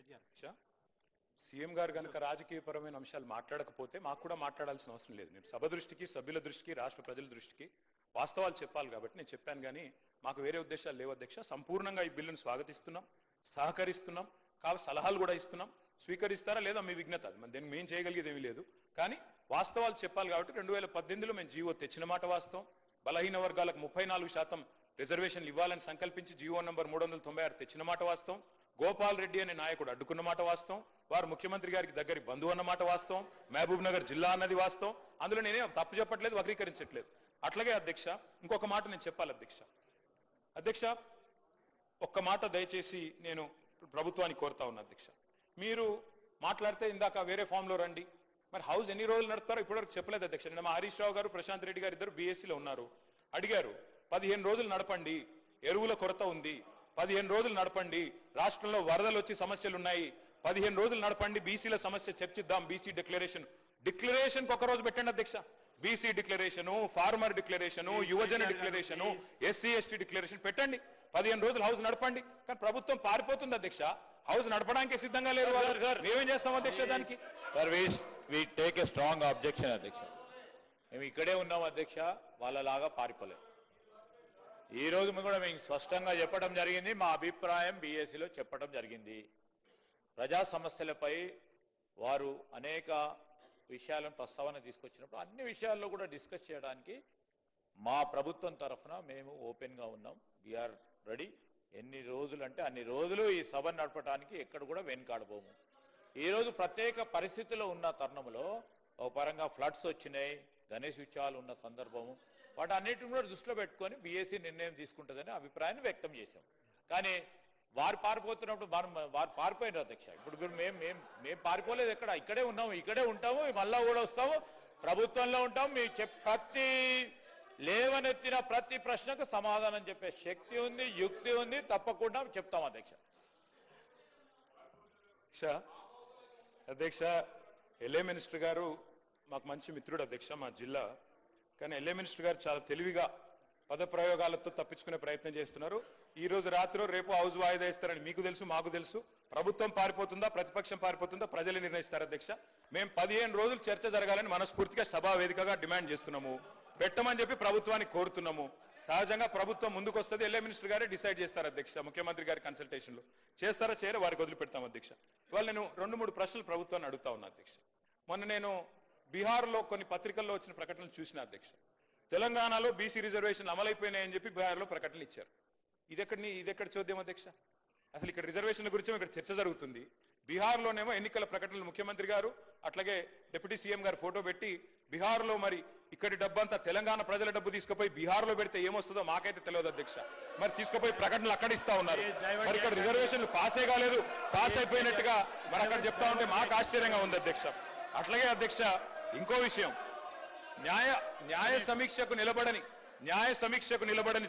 అధ్యక్ష. సీఎం గారు కనుక రాజకీయపరమైన అంశాలు మాట్లాడకపోతే మాకు కూడా మాట్లాడాల్సిన అవసరం లేదు. నేను సభ దృష్టికి, సభ్యుల దృష్టికి, రాష్ట్ర ప్రజల దృష్టికి వాస్తవాలు చెప్పాలి కాబట్టి నేను చెప్పాను, కానీ మాకు వేరే ఉద్దేశాలు లేవు అధ్యక్ష. సంపూర్ణంగా ఈ బిల్లును స్వాగతిస్తున్నాం, సహకరిస్తున్నాం, సలహాలు కూడా ఇస్తున్నాం. స్వీకరిస్తారా లేదా మీ విజ్ఞత, దీన్ని మేము చేయగలిగేది ఏమీ లేదు. కానీ వాస్తవాలు చెప్పాలి కాబట్టి 2018లో మేము జీవో తెచ్చిన మాట వాస్తవం. బలహీన వర్గాలకు 34% రిజర్వేషన్లు ఇవ్వాలని సంకల్పించి జీవో నంబర్ 396 తెచ్చిన మాట వాస్తవం. గోపాల్ రెడ్డి అనే నాయకుడు అడ్డుకున్న మాట వాస్తవం. వారు ముఖ్యమంత్రి గారికి దగ్గరి బంధువు అన్నమాట వాస్తవం. మహబూబ్ నగర్ జిల్లా అన్నది వాస్తవం. అందులో నేనే తప్పు చెప్పట్లేదు, వక్రీకరించట్లేదు. అట్లాగే అధ్యక్ష ఇంకొక మాట నేను చెప్పాలి అధ్యక్ష, ఒక్క మాట దయచేసి నేను ప్రభుత్వానికి కోరుతా ఉన్నా అధ్యక్ష. మీరు మాట్లాడితే ఇందాక వేరే ఫామ్లో రండి, మరి హౌస్ ఎన్ని రోజులు నడుపుతారో ఇప్పటివరకు చెప్పలేదు అధ్యక్ష. నిన్న మా హరీష్ రావు గారు, ప్రశాంత్ రెడ్డి గారు ఇద్దరు బీఎస్సీలో ఉన్నారు, అడిగారు 15 రోజులు నడపండి, ఎరువుల కొరత ఉంది, 15 రోజులు నడపండి, రాష్ట్రంలో వరదలు వచ్చి సమస్యలు ఉన్నాయి, 15 రోజులు నడపండి, బీసీల సమస్య చర్చిద్దాం, బీసీ డిక్లరేషన్ ఒక రోజు పెట్టండి అధ్యక్ష. బీసీ డిక్లరేషను, ఫార్మర్ డిక్లరేషను, యువజన డిక్లరేషను, ఎస్సీ ఎస్టీ డిక్లరేషన్ పెట్టండి, 15 రోజులు హౌస్ నడపండి. కానీ ప్రభుత్వం పారిపోతుంది అధ్యక్ష, హౌస్ నడపడానికి సిద్ధంగా లేదు. మేమేం చేస్తాం అధ్యక్ష దానికి? We take a strong objection అధ్యక్ష. మేము ఇక్కడే ఉన్నాం అధ్యక్ష, వాళ్ళలాగా పారిపోలేదు. ఈ రోజు కూడా మేము స్పష్టంగా చెప్పడం జరిగింది. మా అభిప్రాయం బీఎస్సీలో చెప్పడం జరిగింది. ప్రజా సమస్యలపై వారు అనేక విషయాలను ప్రస్తావన తీసుకొచ్చినప్పుడు అన్ని విషయాల్లో కూడా డిస్కస్ చేయడానికి మా ప్రభుత్వం తరఫున మేము ఓపెన్గా ఉన్నాం. We are ready. ఎన్ని రోజులు అంటే అన్ని రోజులు ఈ సభ నడపడానికి ఎక్కడ కూడా వెనుకాడబోము. ఈరోజు ప్రత్యేక పరిస్థితుల్లో ఉన్న తరుణంలో ఒక పరంగా ఫ్లడ్స్ వచ్చినాయి, గణేష్ ఉత్సవాలు ఉన్న సందర్భము, వాటన్నిటిని కూడా దృష్టిలో పెట్టుకొని బీఎస్సీ నిర్ణయం తీసుకుంటుందని అభిప్రాయాన్ని వ్యక్తం చేశాం. కానీ వారు పారిపోతున్నప్పుడు వారు పారిపోయినారు అధ్యక్ష. ఇప్పుడు మేము పారిపోలేదు, ఇక్కడే ఉన్నాము, ఇక్కడే ఉంటాము, మళ్ళా కూడా వస్తాము, ప్రభుత్వంలో ఉంటాము. మీ ప్రతి లేవనెత్తిన ప్రతి ప్రశ్నకు సమాధానం చెప్పే శక్తి ఉంది, యుక్తి ఉంది, తప్పకుండా చెప్తాం అధ్యక్ష. అధ్యక్ష, ఎల్ఏ మినిస్టర్ గారు మాకు మంచి మిత్రుడు అధ్యక్ష, మా జిల్లా. కానీ ఎల్ఏ మినిస్టర్ గారు చాలా తెలివిగా పదప్రయోగాలతో తప్పించుకునే ప్రయత్నం చేస్తున్నారు. ఈ రోజు రాత్రి రేపు హౌస్ వాయిదా ఇస్తారని మీకు తెలుసు, మాకు తెలుసు. ప్రభుత్వం పారిపోతుందా, ప్రతిపక్షం పారిపోతుందా, ప్రజలు నిర్ణయిస్తారు అధ్యక్ష. మేము 15 రోజులు చర్చ జరగాలని మనస్ఫూర్తిగా సభా వేదికగా డిమాండ్ చేస్తున్నాము. పెట్టమని చెప్పి ప్రభుత్వాన్ని కోరుతున్నాము. సహజంగా ప్రభుత్వం ముందుకు వస్తుంది, ఎల్ఏ మినిస్టర్ గారే డిసైడ్ చేస్తారు అధ్యక్ష. ముఖ్యమంత్రి గారి కన్సల్టేషన్లో చేస్తారా చేయరా వారికి వదిలిపెడతాం అధ్యక్ష. ఇవాళ నేను 2-3 ప్రశ్నలు ప్రభుత్వాన్ని అడుగుతా ఉన్నా అధ్యక్ష. మొన్న నేను బీహార్లో కొన్ని పత్రికల్లో వచ్చిన ప్రకటనలు చూసిన అధ్యక్ష. తెలంగాణలో బీసీ రిజర్వేషన్లు అమలైపోయినాయని చెప్పి బీహార్లో ప్రకటనలు ఇచ్చారు. ఇదెక్కడ చూద్దాం అధ్యక్ష? అసలు ఇక్కడ రిజర్వేషన్ల గురించి ఇక్కడ చర్చ జరుగుతుంది. బీహార్లోనేమో ఎన్నికల ప్రకటనలు ముఖ్యమంత్రి గారు అట్లాగే డిప్యూటీ సీఎం గారు ఫోటో పెట్టి బీహార్లో మరి ఇక్కడి డబ్బంతా తెలంగాణ ప్రజల డబ్బు తీసుకుపోయి బీహార్లో పెడితే ఏమొస్తుందో మాకైతే తెలియదు అధ్యక్ష. మరి తీసుకుపోయి ప్రకటనలు అక్కడ ఇస్తా ఉన్నారు. మరి ఇక్కడ రిజర్వేషన్లు పాసే కాలేదు, పాస్ అయిపోయినట్టుగా మరి అక్కడ చెప్తా ఉంటే మాకు ఆశ్చర్యంగా ఉంది అధ్యక్ష. అట్లాగే అధ్యక్ష ఇంకో విషయం, న్యాయ సమీక్షకు నిలబడని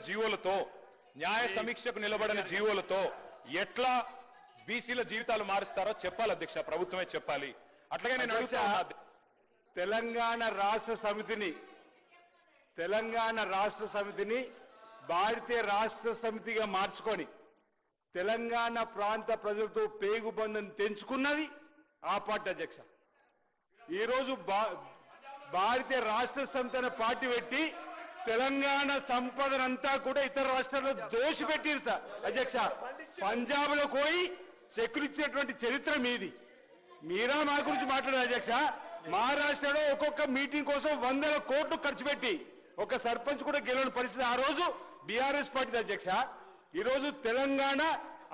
జీవోలతో ఎట్లా బీసీల జీవితాలు మారుస్తారో చెప్పాలి అధ్యక్ష, ప్రభుత్వమే చెప్పాలి. అట్లాగే నేను అడుగుతా తెలంగాణ రాష్ట్ర సమితిని భారతీయ రాష్ట్ర సమితిగా మార్చుకొని తెలంగాణ ప్రాంత ప్రజలతో పేగుబంధం తెంచుకున్నది ఆ పార్టీ అధ్యక్ష. ఈరోజు భారతీయ రాష్ట్ర సమితి అనే పార్టీ పెట్టి తెలంగాణ సంపదనంతా కూడా ఇతర రాష్ట్రాల్లో దోషిపెట్టిరు సార్ అధ్యక్ష. పంజాబ్ లో పోయి చెక్కులు ఇచ్చినటువంటి చరిత్ర మీది. మీరా మా గురించి మాట్లాడారు అధ్యక్ష. మహారాష్ట్రలో ఒక్కొక్క మీటింగ్ కోసం 100 కోట్లు ఖర్చు పెట్టి ఒక సర్పంచ్ కూడా గెలవని పరిస్థితి ఆ రోజు బీఆర్ఎస్ పార్టీ అధ్యక్ష. ఈరోజు తెలంగాణ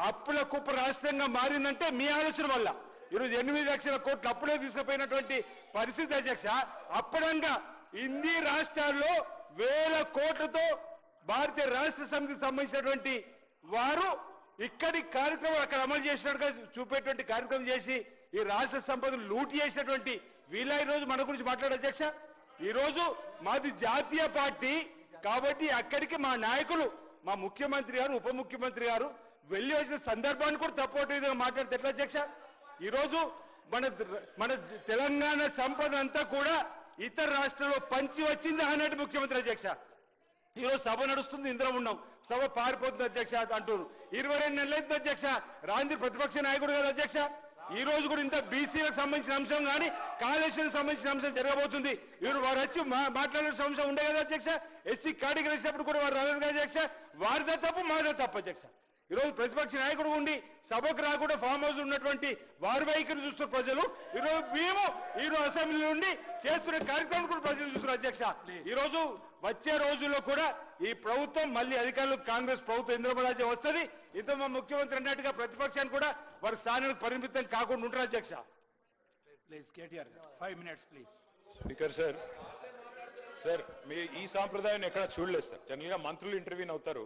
అప్పుల కుప్ప రాష్ట్రంగా మారిందంటే మీ ఆలోచన వల్ల. ఈరోజు 8 లక్షల కోట్లు అప్పుడే తీసుకుపోయినటువంటి పరిస్థితి అధ్యక్ష. అప్పుడంగా హిందీ రాష్ట్రాల్లో 1000 కోట్లతో భారతీయ రాష్ట్ర సమితికి సంబంధించినటువంటి వారు ఇక్కడి కార్యక్రమం అక్కడ అమలు చేసినట్టుగా చూపేటువంటి కార్యక్రమం చేసి ఈ రాష్ట్ర సంపదను లూట్ చేసినటువంటి వీళ్ళ ఈరోజు మన గురించి మాట్లాడే అధ్యక్ష. ఈరోజు మాది జాతీయ పార్టీ కాబట్టి అక్కడికి మా నాయకులు, మా ముఖ్యమంత్రి గారు, ఉప ముఖ్యమంత్రి గారు వెళ్లి వచ్చిన సందర్భాన్ని కూడా తప్పటి విధంగా మాట్లాడితే ఎట్లా అధ్యక్ష? ఈరోజు మన తెలంగాణ సంపద అంతా కూడా ఇతర రాష్ట్రాల్లో పంచి వచ్చింది అన్నట్టు ముఖ్యమంత్రి అధ్యక్ష. ఈరోజు సభ నడుస్తుంది, ఇందులో ఉన్నాం, సభ పారిపోతుంది అధ్యక్ష అంటున్నారు. 22 నెలలైంది అధ్యక్ష, రాంజీ ప్రతిపక్ష నాయకుడు కదా అధ్యక్ష. ఈ రోజు కూడా ఇంత బీసీలకు సంబంధించిన అంశం కానీ కాళేశ్వరం సంబంధించిన అంశం జరగబోతుంది. వారు వచ్చి మాట్లాడాల్సిన అంశం ఉండే కదా అధ్యక్ష. ఎస్సీ కేటగిరీ వచ్చినప్పుడు కూడా వారు రాలేదు కదా అధ్యక్ష. వారిదే తప్పు, మాదే తప్పు అధ్యక్ష. ఈరోజు ప్రతిపక్ష నాయకుడు ఉండి సభకు రాకుండా ఫామ్ హౌస్ ఉన్నటువంటి వారి వైఖరి చూస్తున్న ప్రజలు ఈరోజు మేము ఈరోజు అసెంబ్లీ నుండి చేస్తున్న కార్యక్రమం కూడా ప్రజలు చూస్తున్నారు అధ్యక్ష. ఈరోజు వచ్చే రోజుల్లో కూడా ఈ ప్రభుత్వం మళ్ళీ అధికారులు కాంగ్రెస్ ప్రభుత్వం ఇంద్రమరాజ్యం వస్తుంది. ఇంత మా ముఖ్యమంత్రి అన్నట్టుగా ప్రతిపక్షాన్ని కూడా వారి స్థానానికి పరిమితం కాకుండా ఉంటారు అధ్యక్ష. Please KTR 5 minutes please. Speaker sir మీ ఈ సాంప్రదాయాన్ని ఎక్కడ చూడలేదు సార్. జనరల్ గా మంత్రులు ఇంటర్వ్యూని అవుతారు,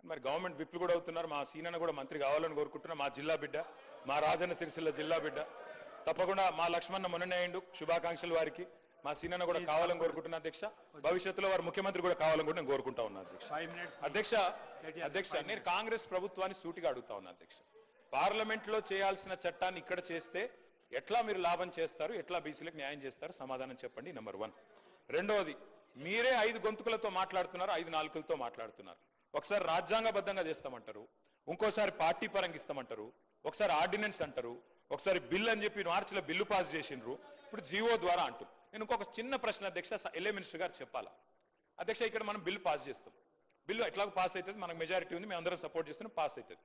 మరి గవర్నమెంట్ విప్లు కూడా అవుతున్నారు. మా సీనన్న కూడా మంత్రి కావాలని కోరుకుంటున్నా. మా జిల్లా బిడ్డ, మా రాజన్న సిరిసిల్ల జిల్లా బిడ్డ. తప్పకుండా మా లక్ష్మణ మొన్ననే అయిండు, శుభాకాంక్షలు వారికి. మా సీనన్న కూడా కావాలని కోరుకుంటున్నా అధ్యక్ష. భవిష్యత్తులో వారు ముఖ్యమంత్రి కూడా కావాలని కూడా నేను కోరుకుంటా ఉన్నా అధ్యక్ష. అధ్యక్ష నేను కాంగ్రెస్ ప్రభుత్వాన్ని సూటిగా అడుగుతా ఉన్నా అధ్యక్ష. పార్లమెంట్ లో చేయాల్సిన చట్టాన్ని ఇక్కడ చేస్తే ఎట్లా మీరు లాభం చేస్తారు, ఎట్లా బీసీలకు న్యాయం చేస్తారు, సమాధానం చెప్పండి. నెంబర్ 1. రెండవది, మీరే 5 గొంతుకులతో మాట్లాడుతున్నారు, 5 నాలుకలతో మాట్లాడుతున్నారు. ఒకసారి రాజ్యాంగబద్ధంగా చేస్తామంటారు, ఇంకోసారి పార్టీ పరంగా ఇస్తామంటారు, ఒకసారి ఆర్డినెన్స్ అంటారు, ఒకసారి బిల్ అని చెప్పి మార్చిలో బిల్లు పాస్ చేసిండ్రు, ఇప్పుడు జీవో ద్వారా అంటారు. నేను ఇంకొక చిన్న ప్రశ్న అధ్యక్ష, ఎల్ఏ మినిస్టర్ గారు చెప్పాలా అధ్యక్ష. ఇక్కడ మనం బిల్ పాస్ చేస్తాం, బిల్లు ఎట్లాగో పాస్ అవుతుంది, మనకు మెజారిటీ ఉంది, మేము అందరం సపోర్ట్ చేస్తున్నాం, పాస్ అవుతుంది.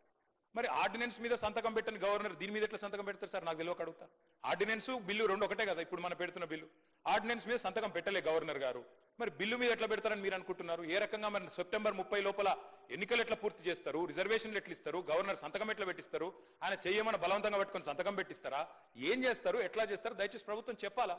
మరి ఆర్డినెన్స్ మీద సంతకం పెట్టని గవర్నర్ దీని మీద ఎట్లా సంతకం పెడతారు సార్? నాకు తెలియక అడుగుతా. ఆర్డినెన్స్ బిల్లు రెండు ఒకటే కదా ఇప్పుడు మనం పెడుతున్న బిల్లు. ఆర్డినెన్స్ మీద సంతకం పెట్టలే గవర్నర్ గారు, మరి బిల్లు మీద ఎట్లా పెడతారని మీరు అనుకుంటున్నారు? ఏ రకంగా మరి సెప్టెంబర్ 30 లోపల ఎన్నికలు ఎట్లా పూర్తి చేస్తారు? రిజర్వేషన్లు ఎట్లా ఇస్తారు? గవర్నర్ సంతకం ఎట్లా పెట్టిస్తారు? ఆయన చెయ్యమని బలవంతంగా పెట్టుకొని సంతకం పెట్టిస్తారా? ఏం చేస్తారు? ఎట్లా చేస్తారు? దయచేసి ప్రభుత్వం చెప్పాలా.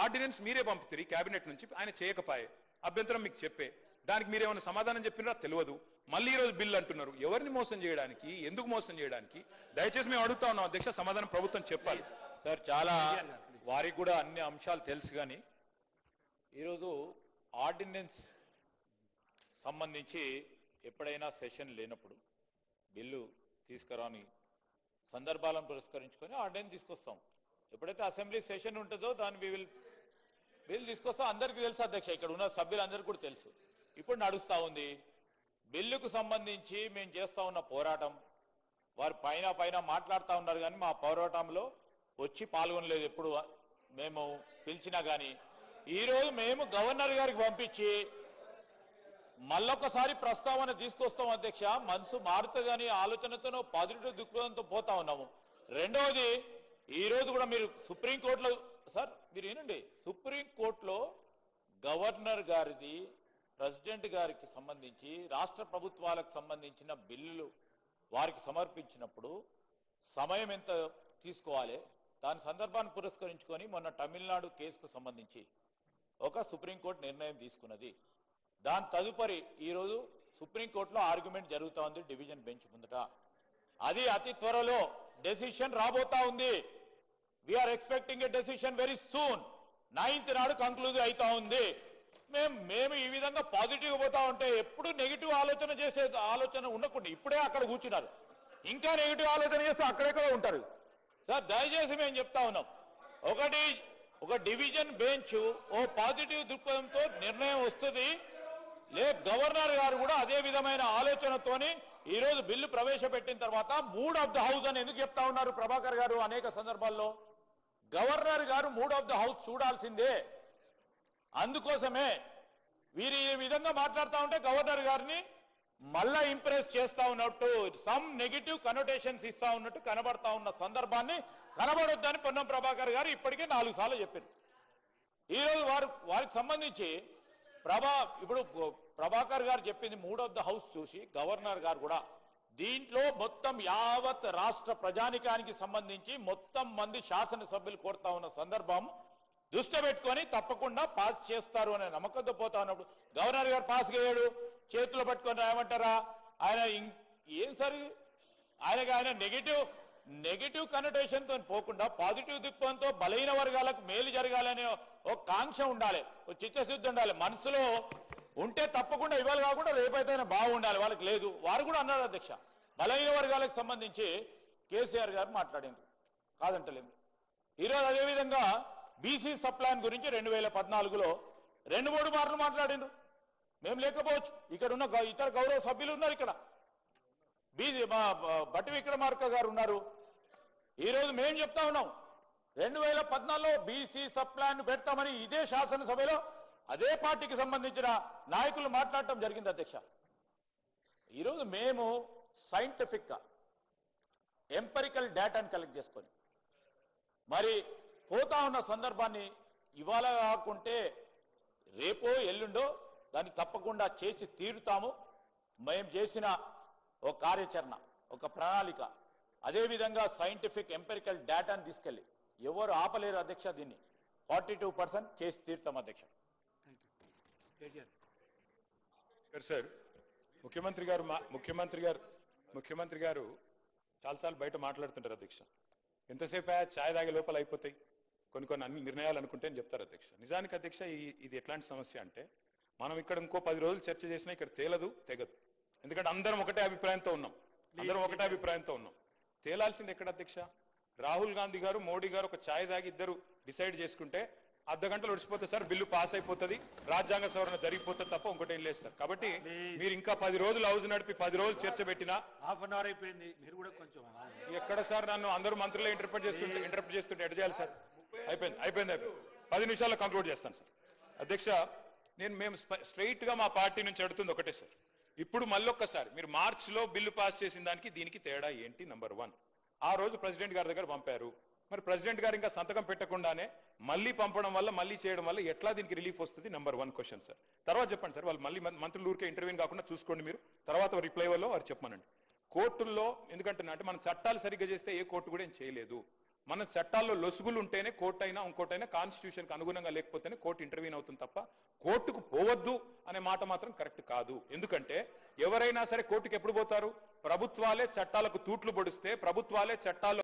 ఆర్డినెన్స్ మీరే పంపుతారు క్యాబినెట్ నుంచి, ఆయన చేయకపాయే, అభ్యంతరం మీకు చెప్పే, దానికి మీరేమైనా సమాధానం చెప్పినారా తెలియదు. మళ్ళీ ఈ రోజు బిల్లు అంటున్నారు. ఎవరిని మోసం చేయడానికి, ఎందుకు మోసం చేయడానికి? దయచేసి మేము అడుగుతా ఉన్నాం అధ్యక్ష, సమాధానం ప్రభుత్వం చెప్పాలి. సార్ చాలా వారికి కూడా అన్ని అంశాలు తెలుసు కానీ ఈరోజు ఆర్డినెన్స్ సంబంధించి ఎప్పుడైనా సెషన్ లేనప్పుడు బిల్లు తీసుకురాని సందర్భాలను పురస్కరించుకొని ఆర్డినెన్స్ తీసుకొస్తాం. ఎప్పుడైతే అసెంబ్లీ సెషన్ ఉంటుందో దాన్ని బిల్ తీసుకొస్తాం. అందరికీ తెలుసు అధ్యక్ష, ఇక్కడ ఉన్న సభ్యులందరికీ కూడా తెలుసు. ఇప్పుడు నడుస్తూ ఉంది బిల్లుకు సంబంధించి మేము చేస్తా ఉన్న పోరాటం. వారు పైన మాట్లాడుతూ ఉన్నారు కానీ మా పోరాటంలో వచ్చి పాల్గొనలేదు. ఎప్పుడు మేము పిలిచినా కానీ ఈరోజు మేము గవర్నర్ గారికి పంపించి మళ్ళొకసారి ప్రస్తావన తీసుకొస్తాం అధ్యక్ష. మనసు మారుతుందని ఆలోచనతోనో పాజిటివ్ దృక్పథంతో పోతా ఉన్నాము. రెండవది ఈరోజు కూడా మీరు సుప్రీంకోర్టులో సార్ మీరు ఏనండి, సుప్రీంకోర్టులో గవర్నర్ గారిది ప్రెసిడెంట్ గారికి సంబంధించి రాష్ట్ర ప్రభుత్వాలకు సంబంధించిన బిల్లులు వారికి సమర్పించినప్పుడు సమయం ఎంత తీసుకోవాలి, దాని సందర్భాన్ని పురస్కరించుకొని మొన్న తమిళనాడు కేసుకు సంబంధించి ఒక సుప్రీంకోర్టు నిర్ణయం తీసుకున్నది. దాని తదుపరి ఈరోజు సుప్రీంకోర్టులో ఆర్గ్యుమెంట్ జరుగుతూ ఉంది డివిజన్ బెంచ్ ముందట. అది అతి త్వరలో డెసిషన్ రాబోతా ఉంది. We are expecting a decision very soon. 9th నాడు కంక్లూజ్ అవుతా ఉంది. మేము ఈ విధంగా పాజిటివ్ పోతా ఉంటే ఎప్పుడు నెగిటివ్ ఆలోచన చేసే ఆలోచన ఉండకుండా ఇప్పుడే అక్కడ కూర్చున్నారు, ఇంకా నెగిటివ్ ఆలోచన చేస్తే అక్కడెక్కడ ఉంటారు సార్. దయచేసి మేము చెప్తా ఉన్నాం, ఒక డివిజన్ బెంచ్ ఓ పాజిటివ్ దృక్పథంతో నిర్ణయం వస్తుంది. గవర్నర్ గారు కూడా అదే విధమైన ఆలోచనతోని ఈ రోజు బిల్లు ప్రవేశపెట్టిన తర్వాత మూడ్ ఆఫ్ ద హౌస్ అని ఎందుకు చెప్తా ఉన్నారు ప్రభాకర్ గారు? అనేక సందర్భాల్లో గవర్నర్ గారు మూడ్ ఆఫ్ ద హౌస్ చూడాల్సిందే. అందుకోసమే వీరు ఈ విధంగా మాట్లాడుతూ ఉంటే గవర్నర్ గారిని మళ్ళా ఇంప్రెస్ చేస్తా ఉన్నట్టు, సమ్ నెగిటివ్ కనోటేషన్స్ ఇస్తా ఉన్నట్టు కనబడతా ఉన్న సందర్భాన్ని కనబడొద్దని పొన్నం ప్రభాకర్ గారు ఇప్పటికే 4 సార్లు చెప్పారు. ఈరోజు వారికి సంబంధించి ఇప్పుడు ప్రభాకర్ గారు చెప్పింది మూడ్ ఆఫ్ ద హౌస్ చూసి గవర్నర్ గారు కూడా దీంట్లో మొత్తం యావత్ రాష్ట్ర ప్రజానికానికి సంబంధించి మొత్తం మంది శాసనసభ్యులు కోరుతా ఉన్న సందర్భం దృష్టి పెట్టుకొని తప్పకుండా పాస్ చేస్తారు అనే నమ్మకంతో పోతా ఉన్నప్పుడు గవర్నర్ గారు పాస్ చేయడు, చేతులు పట్టుకొని రాయమంటారా? ఆయన ఏం సరి ఆయన నెగిటివ్ కనోటేషన్ తో పోకుండా పాజిటివ్ దృక్పథంతో బలహీన వర్గాలకు మేలు జరగాలనే ఒక కాంక్ష ఉండాలి, ఒక చిత్తశుద్ధి ఉండాలి. మనసులో ఉంటే తప్పకుండా ఇవాళ కాకుండా రేపైతే బాగుండాలి. వాళ్ళకి లేదు. వారు కూడా అన్నారు అధ్యక్ష, బలహీన వర్గాలకు సంబంధించి కేసీఆర్ గారు మాట్లాడింది కాదంటలేదు. ఈరోజు అదేవిధంగా బీసీ సప్లాన్ గురించి 2014లో 2-3 మార్లు మాట్లాడిండ్రు. మేము లేకపోవచ్చు, ఇక్కడ ఉన్న ఇతర గౌరవ సభ్యులు ఉన్నారు, ఇక్కడ బట్టి విక్రమార్క గారు ఉన్నారు. ఈరోజు మేము చెప్తా ఉన్నాం 2014లో బీసీ సప్లాన్ పెడతామని ఇదే శాసనసభలో అదే పార్టీకి సంబంధించిన నాయకులు మాట్లాడటం జరిగింది అధ్యక్ష. ఈరోజు మేము సైంటిఫిక్ గా ఎంపెరికల్ డేటాను కలెక్ట్ చేసుకొని మరి పోతా ఉన్న సందర్భాన్ని ఇవాళ కాకుంటే రేపో ఎల్లుండో దాన్ని తప్పకుండా చేసి తీరుతాము. మేము చేసిన ఒక కార్యాచరణ, ఒక ప్రణాళిక, అదేవిధంగా సైంటిఫిక్ ఎంపెరికల్ డేటాను తీసుకెళ్ళి ఎవరు ఆపలేరు అధ్యక్ష. దీన్ని 42% చేసి తీరుతాం అధ్యక్ష. సార్ ముఖ్యమంత్రి గారు చాలాసార్లు బయట మాట్లాడుతుంటారు అధ్యక్ష. ఎంతసేపు ఛాయ్ తాగే లోపల అయిపోతాయి కొన్ని అన్ని నిర్ణయాలు అనుకుంటే అని చెప్తారు అధ్యక్ష. నిజానికి అధ్యక్ష ఇది ఎట్లాంటి సమస్య అంటే మనం ఇక్కడ ఇంకో 10 రోజులు చర్చ చేసినా ఇక్కడ తెగదు. ఎందుకంటే అందరం ఒకటే అభిప్రాయంతో ఉన్నాం. తేలాల్సింది ఎక్కడ అధ్యక్ష? రాహుల్ గాంధీ గారు, మోడీ గారు ఒక ఛాయ్ తాగి ఇద్దరు డిసైడ్ చేసుకుంటే అర్ధగంటలు ఒడిచిపోతుంది సార్, బిల్లు పాస్ అయిపోతుంది, రాజ్యాంగ సవరణ జరిగిపోతుంది తప్ప ఇంకోటేం లేదు సార్. కాబట్టి మీరు ఇంకా 10 రోజులు హౌస్ నడిపి 10 రోజులు చర్చ పెట్టినా ½ అన్ అవర్ అయిపోయింది. మీరు కూడా కొంచెం ఎక్కడ సార్ నన్ను అందరూ మంత్రులే ఇంటర్ప్రిట్ చేస్తుంటే ఎడ్ చేయాలి సార్. అయిపోయింది 10 నిమిషాల్లో కంక్లూడ్ చేస్తాను సార్. అధ్యక్ష మేము స్ట్రైట్ గా మా పార్టీ నుంచి అడుగుతుంది ఒకటే సార్, ఇప్పుడు మళ్ళొక్కసారి మీరు మార్చిలో బిల్లు పాస్ చేసిన దానికి దీనికి తేడా ఏంటి? నంబర్ 1. ఆ రోజు ప్రెసిడెంట్ గారి దగ్గర పంపారు. మరి ప్రెసిడెంట్ గారు ఇంకా సంతకం పెట్టకుండానే మళ్ళీ పంపడం వల్ల మళ్ళీ చేయడం వల్ల ఎట్లా దీనికి రిలీఫ్ వస్తుంది? Number 1 question sir. తర్వాత చెప్పండి సార్, వాళ్ళు మళ్ళీ మంత్రులు ఊరికే ఇంటర్వ్యూ కాకుండా చూసుకోండి మీరు. తర్వాత రిప్లై వల్ల వారు చెప్పమనండి. కోర్టుల్లో ఎందుకంటున్నా అంటే మనం చట్టాలు సరిగ్గా చేస్తే ఏ కోర్టు కూడా ఏం చేయలేదు. మన చట్టాల్లో లొసుగులు ఉంటేనే కోర్టు అయినా ఇంకోటైనా కాన్స్టిట్యూషన్కి అనుగుణంగా లేకపోతేనే కోర్టు ఇంటర్వ్యూన్ అవుతుంది తప్ప కోర్టుకు పోవద్దు అనే మాట మాత్రం కరెక్ట్ కాదు. ఎందుకంటే ఎవరైనా సరే కోర్టుకు ఎప్పుడు పోతారు? ప్రభుత్వాలే చట్టాలకు తూట్లు పొడిస్తే, ప్రభుత్వాలే చట్టాల్లో